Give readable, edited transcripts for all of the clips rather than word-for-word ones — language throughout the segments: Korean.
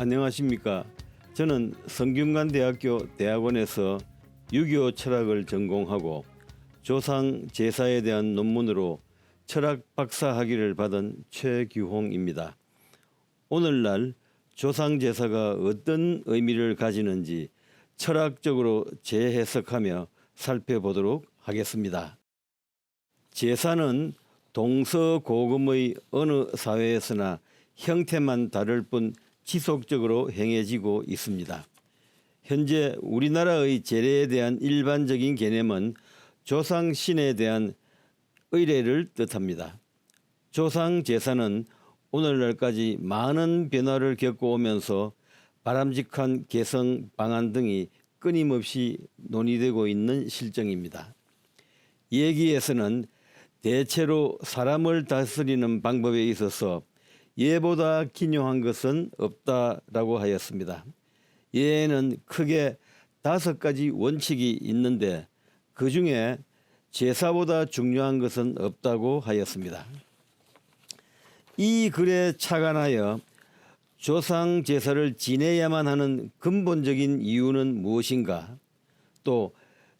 안녕하십니까. 저는 성균관대학교 대학원에서 유교 철학을 전공하고 조상 제사에 대한 논문으로 철학 박사 학위를 받은 최규홍입니다. 오늘날 조상 제사가 어떤 의미를 가지는지 철학적으로 재해석하며 살펴보도록 하겠습니다. 제사는 동서고금의 어느 사회에서나 형태만 다를 뿐 지속적으로 행해지고 있습니다. 현재 우리나라의 제례에 대한 일반적인 개념은 조상신에 대한 의례를 뜻합니다. 조상 제사는 오늘날까지 많은 변화를 겪어오면서 바람직한 개선 방안 등이 끊임없이 논의되고 있는 실정입니다. 예기에서는 대체로 사람을 다스리는 방법에 있어서 예보다 기묘한 것은 없다라고 하였습니다. 예에는 크게 5가지 원칙이 있는데 그 중에 제사보다 중요한 것은 없다고 하였습니다. 이 글에 착안하여 조상 제사를 지내야만 하는 근본적인 이유는 무엇인가? 또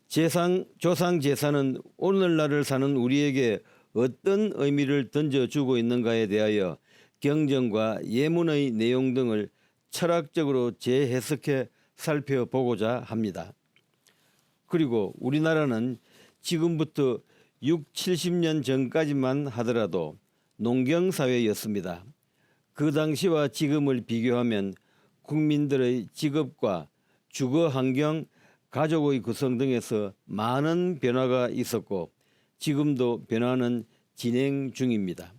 조상 제사는 오늘날을 사는 우리에게 어떤 의미를 던져주고 있는가에 대하여 경전과 예문의 내용 등을 철학적으로 재해석해 살펴보고자 합니다. 그리고 우리나라는 지금부터 70년 전까지만 하더라도 농경사회였습니다. 그 당시와 지금을 비교하면 국민들의 직업과 주거 환경, 가족의 구성 등에서 많은 변화가 있었고 지금도 변화는 진행 중입니다.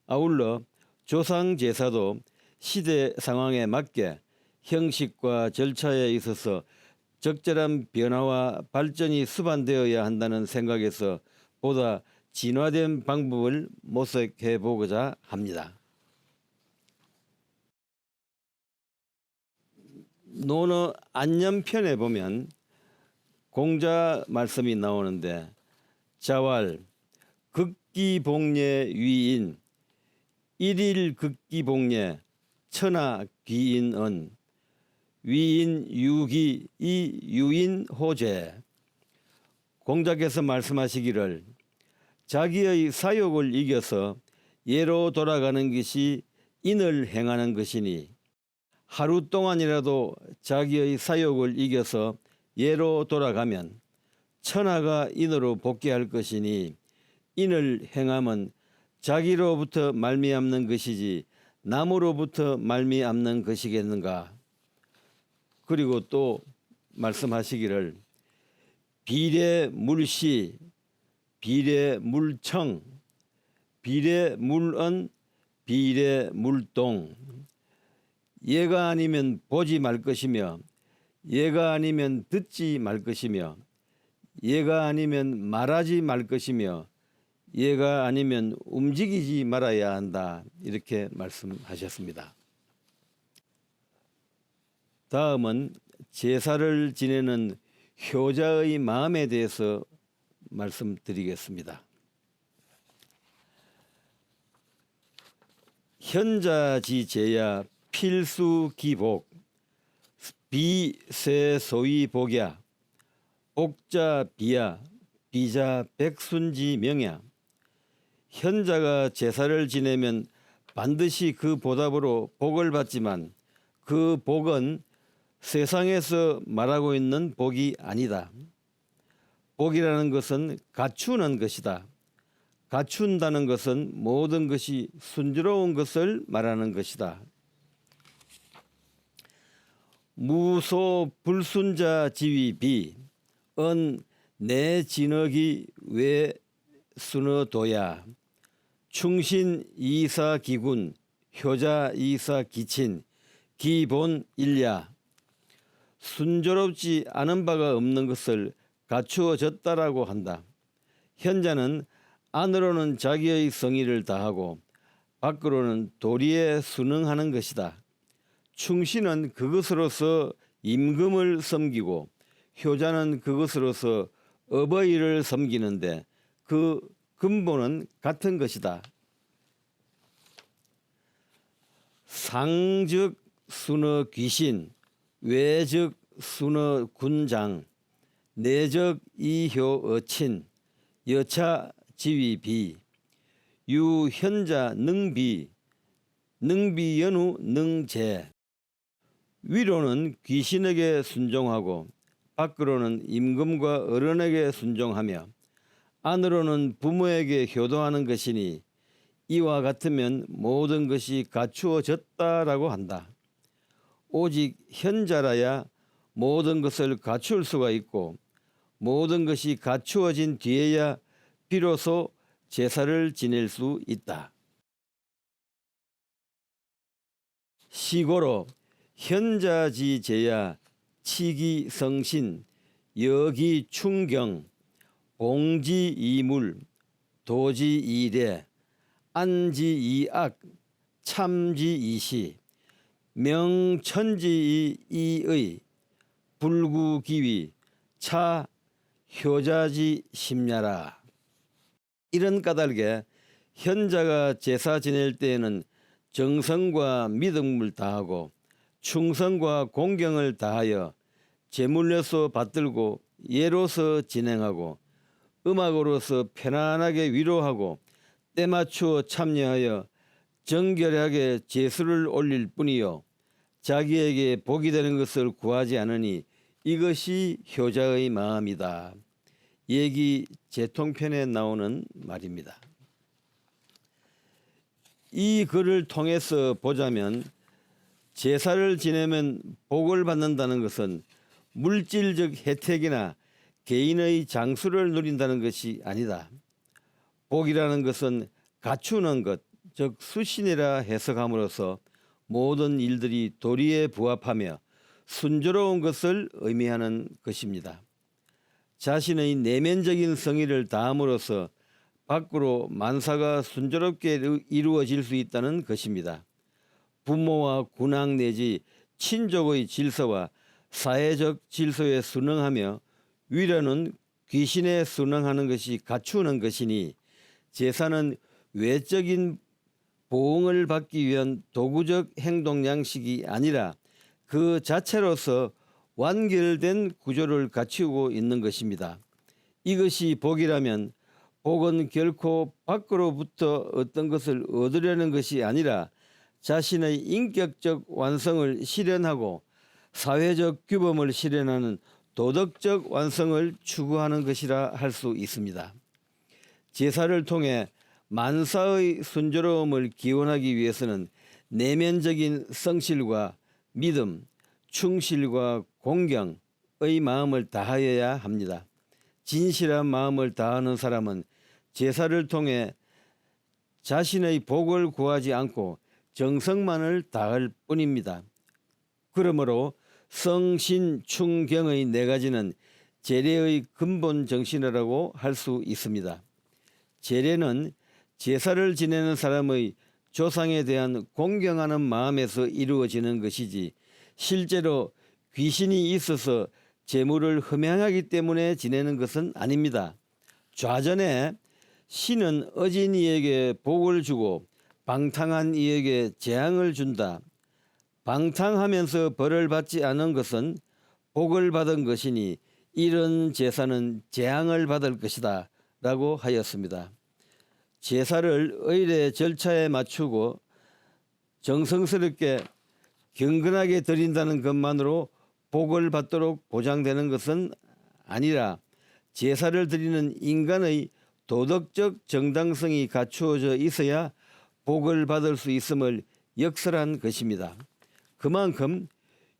아울러 조상 제사도 시대 상황에 맞게 형식과 절차에 있어서 적절한 변화와 발전이 수반되어야 한다는 생각에서 보다 진화된 방법을 모색해 보고자 합니다. 논어 안념편에 보면 공자 말씀이 나오는데 자왈 극기복례 위인 일일 극기복례 천하 귀인언 위인 유기 이 유인 호재. 공자께서 말씀하시기를 자기의 사욕을 이겨서 예로 돌아가는 것이 인을 행하는 것이니 하루 동안이라도 자기의 사욕을 이겨서 예로 돌아가면 천하가 인으로 복귀할 것이니 인을 행함은 자기로부터 말미암는 것이지 남으로부터 말미암는 것이겠는가. 그리고 또 말씀하시기를 비례물시, 비례물청, 비례물언, 비례물동. 얘가 아니면 보지 말 것이며 얘가 아니면 듣지 말 것이며 얘가 아니면 말하지 말 것이며 얘가 아니면 움직이지 말아야 한다. 이렇게 말씀하셨습니다. 다음은 제사를 지내는 효자의 마음에 대해서 말씀드리겠습니다. 현자지제야 필수기복 비세소위복야 옥자비야 비자백순지명야. 현자가 제사를 지내면 반드시 그 보답으로 복을 받지만 그 복은 세상에서 말하고 있는 복이 아니다. 복이라는 것은 갖추는 것이다. 갖춘다는 것은 모든 것이 순조로운 것을 말하는 것이다. 무소 불순자 지위비 은 내 진억이 왜 순어도야 충신 이사 기군 효자 이사 기친 기본 일야. 순조롭지 않은 바가 없는 것을 갖추어졌다라고 한다. 현자는 안으로는 자기의 성의를 다하고 밖으로는 도리에 순응하는 것이다. 충신은 그것으로서 임금을 섬기고 효자는 그것으로서 어버이를 섬기는데 그 근본은 같은 것이다. 상즉 순어 귀신, 외적 순어 군장, 내적 이효 어친, 여차 지위 비, 유현자 능비, 능비 연우 능재. 위로는 귀신에게 순종하고 밖으로는 임금과 어른에게 순종하며 안으로는 부모에게 효도하는 것이니 이와 같으면 모든 것이 갖추어졌다라고 한다. 오직 현자라야 모든 것을 갖출 수가 있고 모든 것이 갖추어진 뒤에야 비로소 제사를 지낼 수 있다. 시고로 현자지제야 치기성신 여기충경 공지이물 도지이례 안지이악 참지이시 명천지이의 불구기위 차 효자지 심야라. 이런 까닭에 현자가 제사 지낼 때에는 정성과 믿음을 다하고 충성과 공경을 다하여 제물로서 받들고 예로서 진행하고 음악으로서 편안하게 위로하고 때맞추어 참여하여 정결하게 제수를 올릴 뿐이요 자기에게 복이 되는 것을 구하지 않으니 이것이 효자의 마음이다. 얘기 제통편에 나오는 말입니다. 이 글을 통해서 보자면 제사를 지내면 복을 받는다는 것은 물질적 혜택이나 개인의 장수를 누린다는 것이 아니다. 복이라는 것은 갖추는 것, 즉 수신이라 해석함으로써 모든 일들이 도리에 부합하며 순조로운 것을 의미하는 것입니다. 자신의 내면적인 성의를 다함으로써 밖으로 만사가 순조롭게 이루어질 수 있다는 것입니다. 부모와 군왕 내지 친족의 질서와 사회적 질서에 순응하며 위로는 귀신에 순응하는 것이 갖추는 것이니 제사는 외적인 보응을 받기 위한 도구적 행동 양식이 아니라 그 자체로서 완결된 구조를 갖추고 있는 것입니다. 이것이 복이라면 복은 결코 밖으로부터 어떤 것을 얻으려는 것이 아니라 자신의 인격적 완성을 실현하고 사회적 규범을 실현하는 도덕적 완성을 추구하는 것이라 할 수 있습니다. 제사를 통해 만사의 순조로움을 기원하기 위해서는 내면적인 성실과 믿음, 충실과 공경의 마음을 다하여야 합니다. 진실한 마음을 다하는 사람은 제사를 통해 자신의 복을 구하지 않고 정성만을 다할 뿐입니다. 그러므로 성신충경의 네 가지는 제례의 근본 정신이라고 할 수 있습니다. 제례는 제사를 지내는 사람의 조상에 대한 공경하는 마음에서 이루어지는 것이지 실제로 귀신이 있어서 제물을 흠양하기 때문에 지내는 것은 아닙니다. 좌전에 신은 어진 이에게 복을 주고 방탕한 이에게 재앙을 준다. 방탕하면서 벌을 받지 않은 것은 복을 받은 것이니 이런 제사는 재앙을 받을 것이다 라고 하였습니다. 제사를 의례 절차에 맞추고 정성스럽게 경건하게 드린다는 것만으로 복을 받도록 보장되는 것은 아니라 제사를 드리는 인간의 도덕적 정당성이 갖추어져 있어야 복을 받을 수 있음을 역설한 것입니다. 그만큼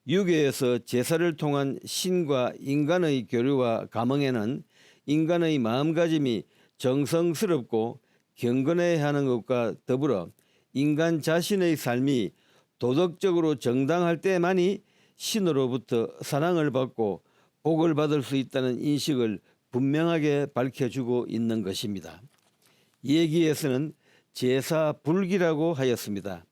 유교에서 제사를 통한 신과 인간의 교류와 감흥에는 인간의 마음가짐이 정성스럽고 경건해야 하는 것과 더불어 인간 자신의 삶이 도덕적으로 정당할 때만이 신으로부터 사랑을 받고 복을 받을 수 있다는 인식을 분명하게 밝혀주고 있는 것입니다. 예기에서는 제사 불기라고 하였습니다.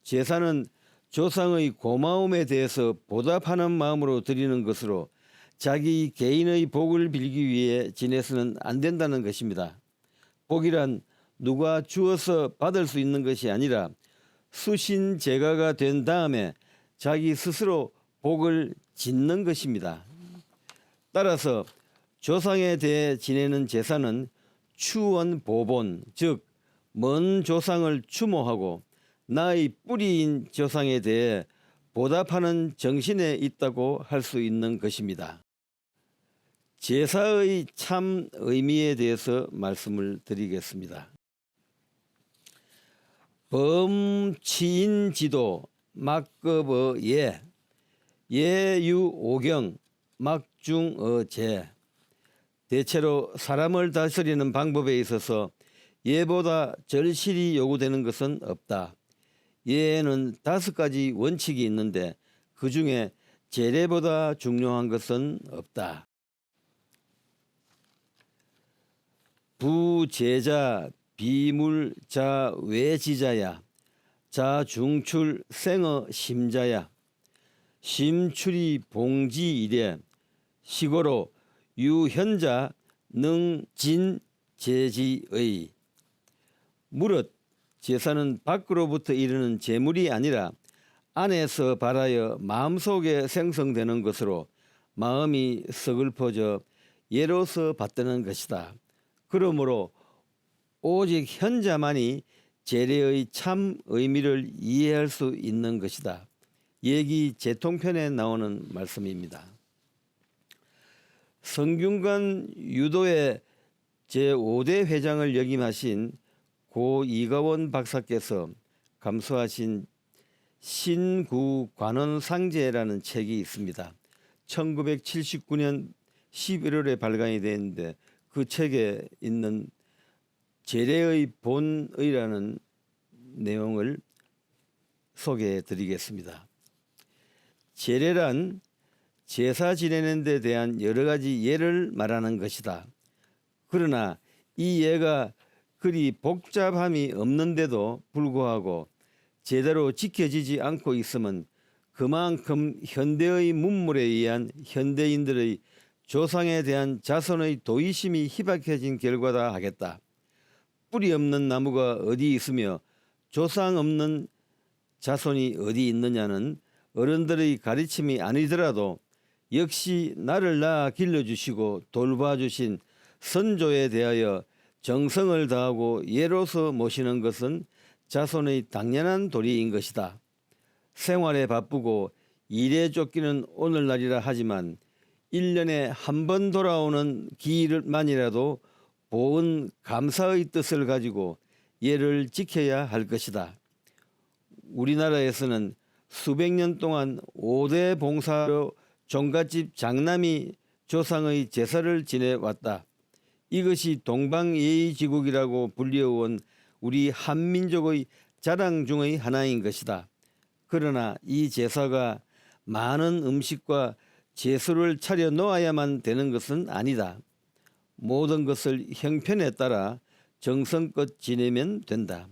제사는 조상의 고마움에 대해서 보답하는 마음으로 드리는 것으로 자기 개인의 복을 빌기 위해 지내서는 안 된다는 것입니다. 복이란 누가 주어서 받을 수 있는 것이 아니라 수신제가가 된 다음에 자기 스스로 복을 짓는 것입니다. 따라서 조상에 대해 지내는 제사는 추원 보본, 즉 먼 조상을 추모하고 나의 뿌리인 조상에 대해 보답하는 정신에 있다고 할 수 있는 것입니다. 제사의 참 의미에 대해서 말씀을 드리겠습니다. 범치인지도 막급어 예, 예유오경 막중어 제. 대체로 사람을 다스리는 방법에 있어서 예보다 절실히 요구되는 것은 없다. 예에는 5가지 원칙이 있는데 그 중에 제례보다 중요한 것은 없다. 부제자 비물자 외지자야 자중출 생어 심자야 심출이 봉지 이래 시고로 유현자 능진 제지의. 무릇 제사는 밖으로부터 이르는 제물이 아니라 안에서 발하여 마음속에 생성되는 것으로 마음이 서글퍼져 예로서 받드는 것이다. 그러므로 오직 현자만이 제례의 참 의미를 이해할 수 있는 것이다. 예기 제통편에 나오는 말씀입니다. 성균관 유도의 제5대 회장을 역임하신 고 이가원 박사께서 감수하신 신구관원상제라는 책이 있습니다. 1979년 11월에 발간이 되었는데 그 책에 있는 제례의 본의라는 내용을 소개해 드리겠습니다. 제례란 제사 지내는 데 대한 여러 가지 예를 말하는 것이다. 그러나 이 예가 그리 복잡함이 없는데도 불구하고 제대로 지켜지지 않고 있으면 그만큼 현대의 문물에 의한 현대인들의 조상에 대한 자손의 도의심이 희박해진 결과다 하겠다. 뿌리 없는 나무가 어디 있으며 조상 없는 자손이 어디 있느냐는 어른들의 가르침이 아니더라도 역시 나를 낳아 길러주시고 돌봐주신 선조에 대하여 정성을 다하고 예로서 모시는 것은 자손의 당연한 도리인 것이다. 생활에 바쁘고 일에 쫓기는 오늘날이라 하지만 1년에 한 번 돌아오는 기일만이라도 보은 감사의 뜻을 가지고 예를 지켜야 할 것이다. 우리나라에서는 수백 년 동안 5대 봉사로 종갓집 장남이 조상의 제사를 지내왔다. 이것이 동방예의지국이라고 불리어온 우리 한민족의 자랑 중의 하나인 것이다. 그러나 이 제사가 많은 음식과 제수를 차려 놓아야만 되는 것은 아니다. 모든 것을 형편에 따라 정성껏 지내면 된다.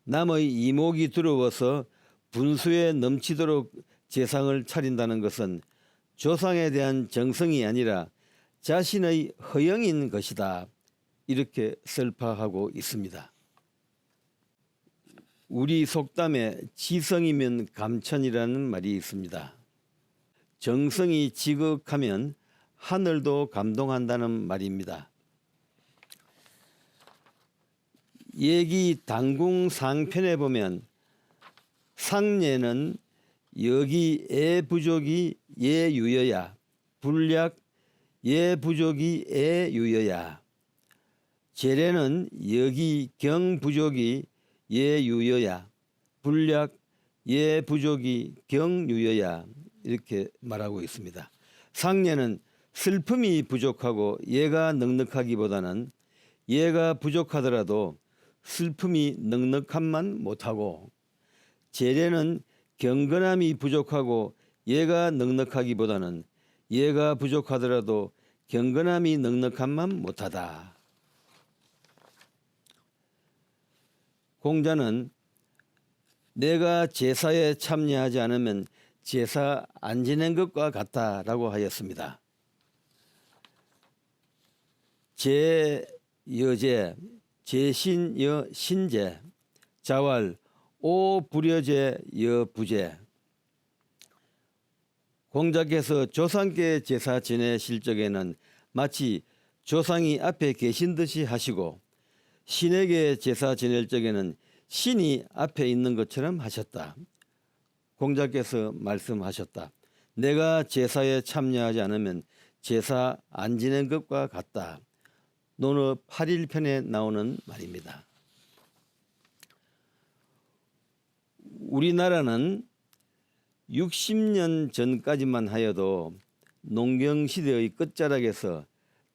남의 이목이 두려워서 분수에 넘치도록 제상을 차린다는 것은 조상에 대한 정성이 아니라 자신의 허영인 것이다. 이렇게 설파하고 있습니다. 우리 속담에 지성이면 감천이라는 말이 있습니다. 정성이 지극하면 하늘도 감동한다는 말입니다. 예기 당궁상편에 보면 상례는 여기 애부족이 예유여야 불약 예부족이 애유여야 제례는 여기 경부족이 예유여야 불약 예부족이 경유여야 이렇게 말하고 있습니다. 상례는 슬픔이 부족하고 예가 넉넉하기보다는 예가 부족하더라도 슬픔이 넉넉함만 못하고 제례는 경건함이 부족하고 예가 넉넉하기보다는 예가 부족하더라도 경건함이 넉넉함만 못하다. 공자는 내가 제사에 참여하지 않으면 제사 안 지낸 것과 같다라고 하였습니다. 제여제, 제신여 신제, 자왈 오불여제 여부제. 공자께서 조상께 제사 지내실 적에는 마치 조상이 앞에 계신 듯이 하시고 신에게 제사 지낼 적에는 신이 앞에 있는 것처럼 하셨다. 공자께서 말씀하셨다. 내가 제사에 참여하지 않으면 제사 안 지낸 것과 같다. 논어 8일편에 나오는 말입니다. 우리나라는 60년 전까지만 하여도 농경시대의 끝자락에서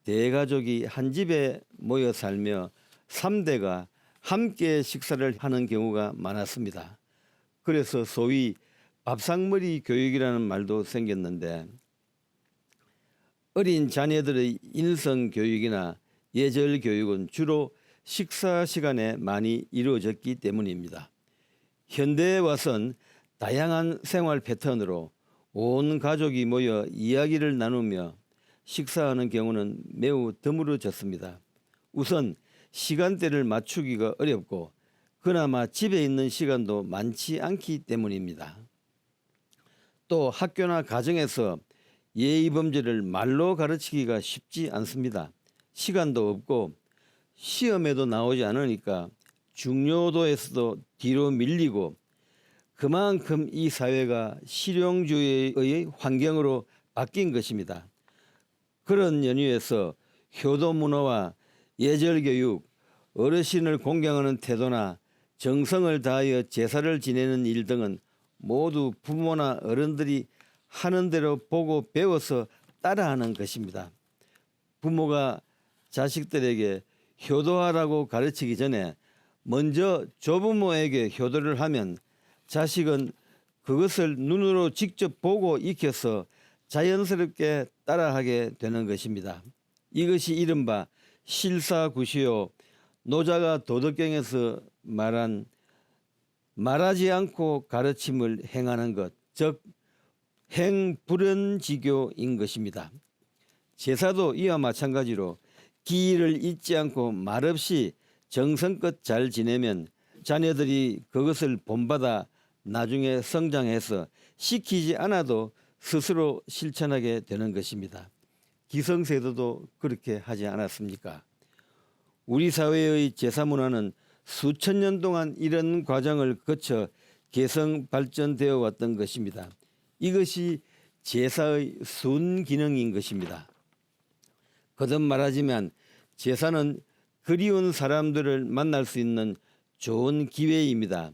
대가족이 한 집에 모여 살며 3대가 함께 식사를 하는 경우가 많았습니다. 그래서 소위 밥상머리 교육이라는 말도 생겼는데 어린 자녀들의 인성교육이나 예절교육은 주로 식사 시간에 많이 이루어졌기 때문입니다. 현대에 와선 다양한 생활 패턴으로 온 가족이 모여 이야기를 나누며 식사하는 경우는 매우 드물어졌습니다. 우선 시간대를 맞추기가 어렵고 그나마 집에 있는 시간도 많지 않기 때문입니다. 또 학교나 가정에서 예의 범죄를 말로 가르치기가 쉽지 않습니다. 시간도 없고 시험에도 나오지 않으니까 중요도에서도 뒤로 밀리고 그만큼 이 사회가 실용주의의 환경으로 바뀐 것입니다. 그런 연유에서 효도 문화와 예절교육, 어르신을 공경하는 태도나 정성을 다하여 제사를 지내는 일 등은 모두 부모나 어른들이 하는 대로 보고 배워서 따라하는 것입니다. 부모가 자식들에게 효도하라고 가르치기 전에 먼저 조부모에게 효도를 하면 자식은 그것을 눈으로 직접 보고 익혀서 자연스럽게 따라하게 되는 것입니다. 이것이 이른바 실사구시요, 노자가 도덕경에서 말한 말하지 않고 가르침을 행하는 것, 즉 행불연지교인 것입니다. 제사도 이와 마찬가지로 기일을 잊지 않고 말없이 정성껏 잘 지내면 자녀들이 그것을 본받아 나중에 성장해서 시키지 않아도 스스로 실천하게 되는 것입니다. 기성세대도 그렇게 하지 않았습니까? 우리 사회의 제사 문화는 수천 년 동안 이런 과정을 거쳐 개성 발전되어 왔던 것입니다. 이것이 제사의 순기능인 것입니다. 거듭 말하지만 제사는 그리운 사람들을 만날 수 있는 좋은 기회입니다.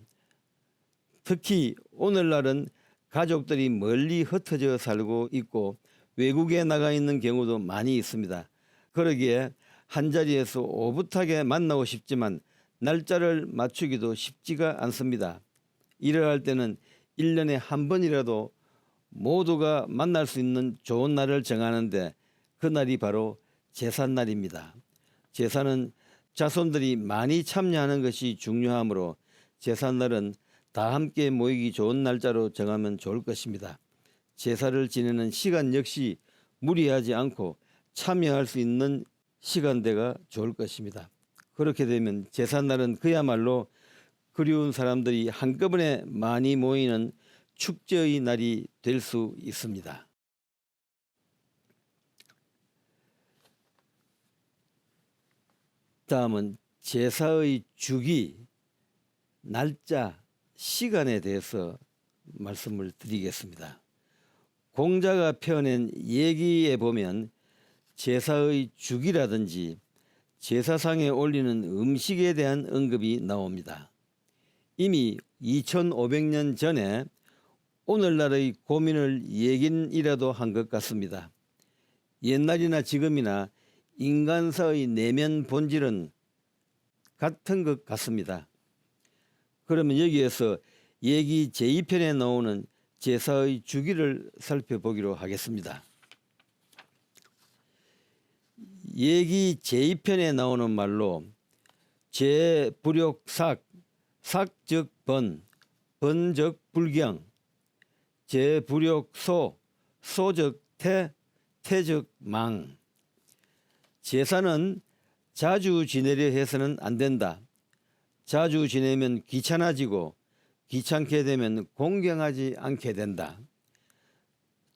특히 오늘날은 가족들이 멀리 흩어져 살고 있고 외국에 나가 있는 경우도 많이 있습니다. 그러기에 한자리에서 오붓하게 만나고 싶지만 날짜를 맞추기도 쉽지가 않습니다. 이러할 때는 1년에 한 번이라도 모두가 만날 수 있는 좋은 날을 정하는데 그날이 바로 제삿날입니다. 제사는 자손들이 많이 참여하는 것이 중요하므로 제삿날은 다 함께 모이기 좋은 날짜로 정하면 좋을 것입니다. 제사를 지내는 시간 역시 무리하지 않고 참여할 수 있는 시간대가 좋을 것입니다. 그렇게 되면 제삿날은 그야말로 그리운 사람들이 한꺼번에 많이 모이는 축제의 날이 될 수 있습니다. 다음은 제사의 주기, 날짜, 시간에 대해서 말씀을 드리겠습니다. 공자가 펴낸 얘기에 보면 제사의 주기라든지 제사상에 올리는 음식에 대한 언급이 나옵니다. 이미 2500년 전에 오늘날의 고민을 얘긴이라도 한 것 같습니다. 옛날이나 지금이나 인간사의 내면 본질은 같은 것 같습니다. 그러면 여기에서 얘기 제2편에 나오는 제사의 주기를 살펴보기로 하겠습니다. 얘기 제2편에 나오는 말로 제불욕삭, 삭즉 번, 번즉 불경, 제불욕소, 소즉 태, 태즉 망. 제사는 자주 지내려 해서는 안 된다. 자주 지내면 귀찮아지고 귀찮게 되면 공경하지 않게 된다.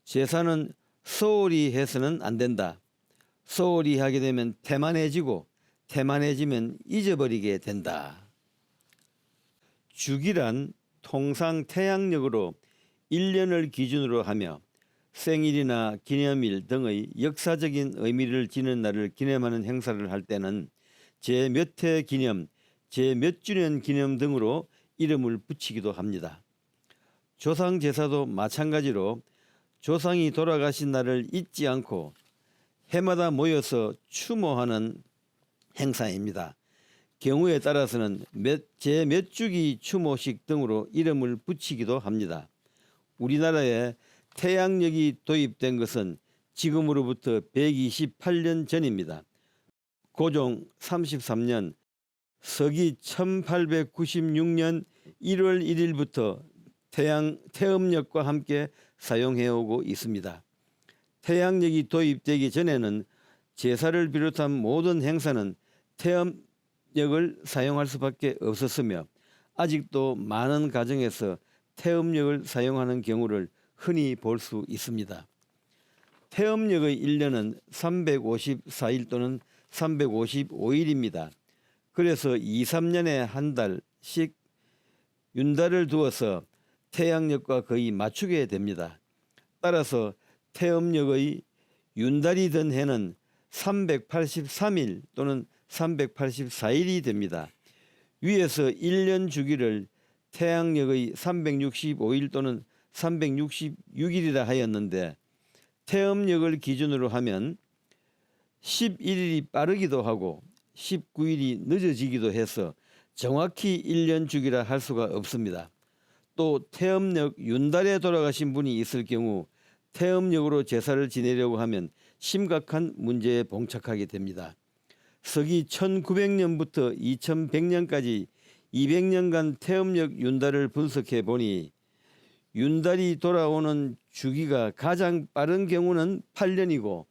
제사는 소홀히 해서는 안 된다. 소홀히 하게 되면 태만해지고 태만해지면 잊어버리게 된다. 주기란 통상 태양력으로 1년을 기준으로 하며 생일이나 기념일 등의 역사적인 의미를 지닌 날을 기념하는 행사를 할 때는 제 몇 해 기념, 제 몇 주년 기념 등으로 이름을 붙이기도 합니다. 조상 제사도 마찬가지로 조상이 돌아가신 날을 잊지 않고 해마다 모여서 추모하는 행사입니다. 경우에 따라서는 제 몇 주기 추모식 등으로 이름을 붙이기도 합니다. 우리나라에 태양력이 도입된 것은 지금으로부터 128년 전입니다. 고종 33년 서기 1896년 1월 1일부터 태음력과 함께 사용해오고 있습니다. 태양력이 도입되기 전에는 제사를 비롯한 모든 행사는 태음력을 사용할 수밖에 없었으며 아직도 많은 가정에서 태음력을 사용하는 경우를 흔히 볼 수 있습니다. 태음력의 1년은 354일 또는 355일입니다. 그래서 2, 3년에 한 달씩 윤달을 두어서 태양력과 거의 맞추게 됩니다. 따라서 태음력의 윤달이 든 해는 383일 또는 384일이 됩니다. 위에서 1년 주기를 태양력의 365일 또는 366일이라 하였는데 태음력을 기준으로 하면 11일이 빠르기도 하고 19일이 늦어지기도 해서 정확히 1년 주기라 할 수가 없습니다. 또 태음력 윤달에 돌아가신 분이 있을 경우 태음력으로 제사를 지내려고 하면 심각한 문제에 봉착하게 됩니다. 서기 1900년부터 2100년까지 200년간 태음력 윤달을 분석해 보니 윤달이 돌아오는 주기가 가장 빠른 경우는 8년이고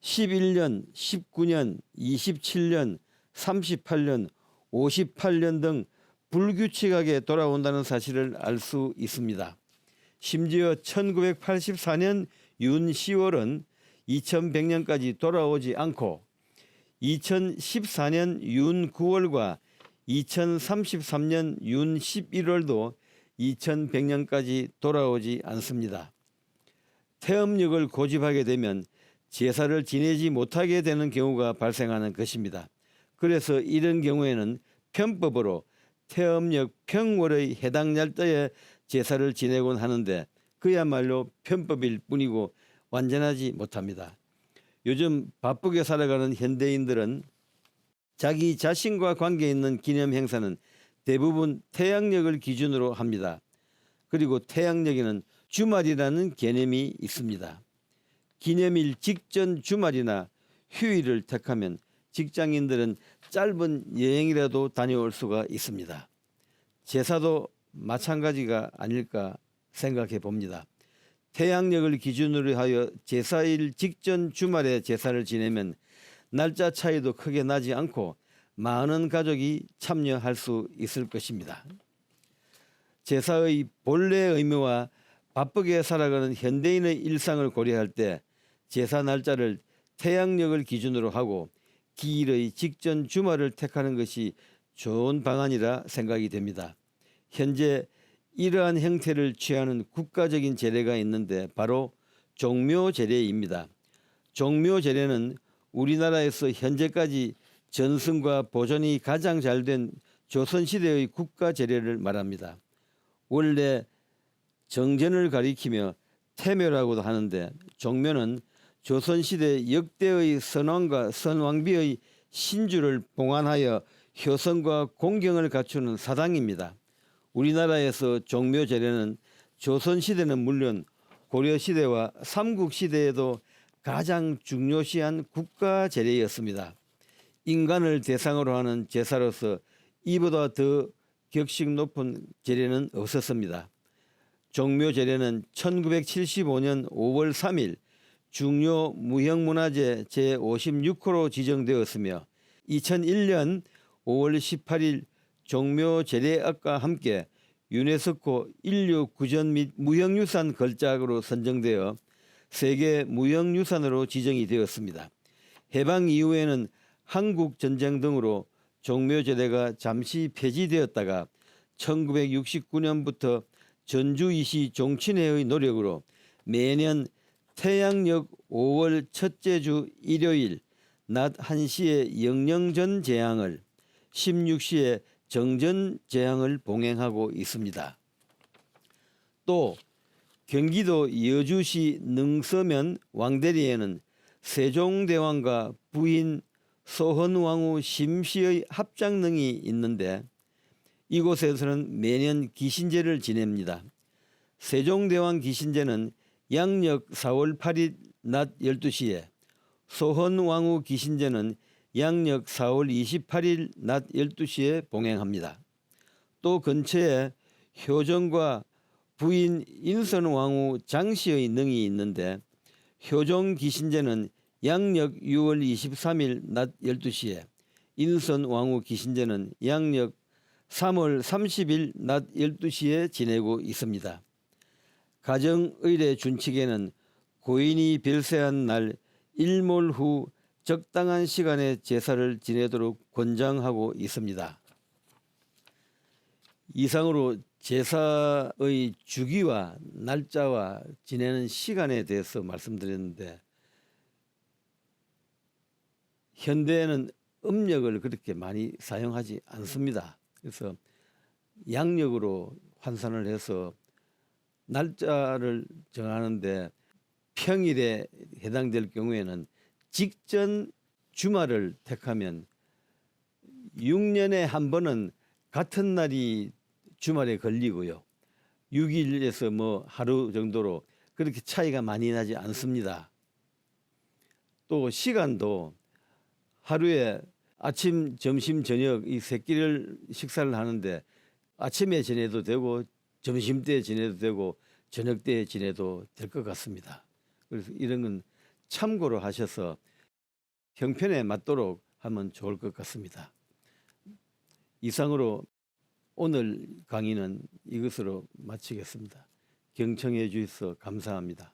11년, 19년, 27년, 38년, 58년 등 불규칙하게 돌아온다는 사실을 알 수 있습니다. 심지어 1984년 윤 10월은 2100년까지 돌아오지 않고 2014년 윤 9월과 2033년 윤 11월도 2100년까지 돌아오지 않습니다. 태음력을 고집하게 되면 제사를 지내지 못하게 되는 경우가 발생하는 것입니다. 그래서 이런 경우에는 편법으로 태음력 평월의 해당 날짜에 제사를 지내곤 하는데 그야말로 편법일 뿐이고 완전하지 못합니다. 요즘 바쁘게 살아가는 현대인들은 자기 자신과 관계 있는 기념 행사는 대부분 태양력을 기준으로 합니다. 그리고 태양력에는 주말이라는 개념이 있습니다. 기념일 직전 주말이나 휴일을 택하면 직장인들은 짧은 여행이라도 다녀올 수가 있습니다. 제사도 마찬가지가 아닐까 생각해 봅니다. 태양력을 기준으로 하여 제사일 직전 주말에 제사를 지내면 날짜 차이도 크게 나지 않고 많은 가족이 참여할 수 있을 것입니다. 제사의 본래 의미와 바쁘게 살아가는 현대인의 일상을 고려할 때 제사 날짜를 태양력을 기준으로 하고 기일의 직전 주말을 택하는 것이 좋은 방안이라 생각이 됩니다. 현재 이러한 형태를 취하는 국가적인 제례가 있는데 바로 종묘제례입니다. 종묘제례는 우리나라에서 현재까지 전승과 보존이 가장 잘된 조선시대의 국가제례를 말합니다. 원래 정전을 가리키며 태묘라고도 하는데 종묘는 조선시대 역대의 선왕과 선왕비의 신주를 봉안하여 효성과 공경을 갖추는 사당입니다. 우리나라에서 종묘제례는 조선시대는 물론 고려시대와 삼국시대에도 가장 중요시한 국가제례였습니다. 인간을 대상으로 하는 제사로서 이보다 더 격식 높은 제례는 없었습니다. 종묘제례는 1975년 5월 3일 중요 무형문화재 제56호로 지정되었으며 2001년 5월 18일 종묘제례악과 함께 유네스코 인류 구전 및 무형유산 걸작으로 선정되어 세계 무형유산으로 지정이 되었습니다. 해방 이후에는 한국 전쟁 등으로 종묘제대가 잠시 폐지되었다가 1969년부터 전주이시 종친회의 노력으로 매년 태양력 5월 첫째 주 일요일 낮 1시에 영령전 제향을 16시에 정전 제향을 봉행하고 있습니다. 또 경기도 여주시 능서면 왕대리에는 세종대왕과 부인 소헌왕후 심씨의 합장릉이 있는데 이곳에서는 매년 기신제를 지냅니다. 세종대왕 기신제는 양력 4월 8일 낮 12시에, 소헌왕후 기신제는 양력 4월 28일 낮 12시에 봉행합니다. 또 근처에 효정과 부인 인선왕후 장씨의 능이 있는데 효정 기신제는 양력 6월 23일 낮 12시에, 인선왕후 기신제는 양력 3월 30일 낮 12시에 지내고 있습니다. 가정의례 준칙에는 고인이 별세한 날 일몰 후 적당한 시간에 제사를 지내도록 권장하고 있습니다. 이상으로 제사의 주기와 날짜와 지내는 시간에 대해서 말씀드렸는데 현대에는 음력을 그렇게 많이 사용하지 않습니다. 그래서 양력으로 환산을 해서 날짜를 정하는데 평일에 해당될 경우에는 직전 주말을 택하면 6년에 한 번은 같은 날이 주말에 걸리고요. 6일에서 뭐 하루 정도로 그렇게 차이가 많이 나지 않습니다. 또 시간도 하루에 아침, 점심, 저녁 이 세 끼를 식사를 하는데 아침에 지내도 되고 점심 때 지내도 되고 저녁 때 지내도 될 것 같습니다. 그래서 이런 건 참고로 하셔서 형편에 맞도록 하면 좋을 것 같습니다. 이상으로 오늘 강의는 이것으로 마치겠습니다. 경청해 주셔서 감사합니다.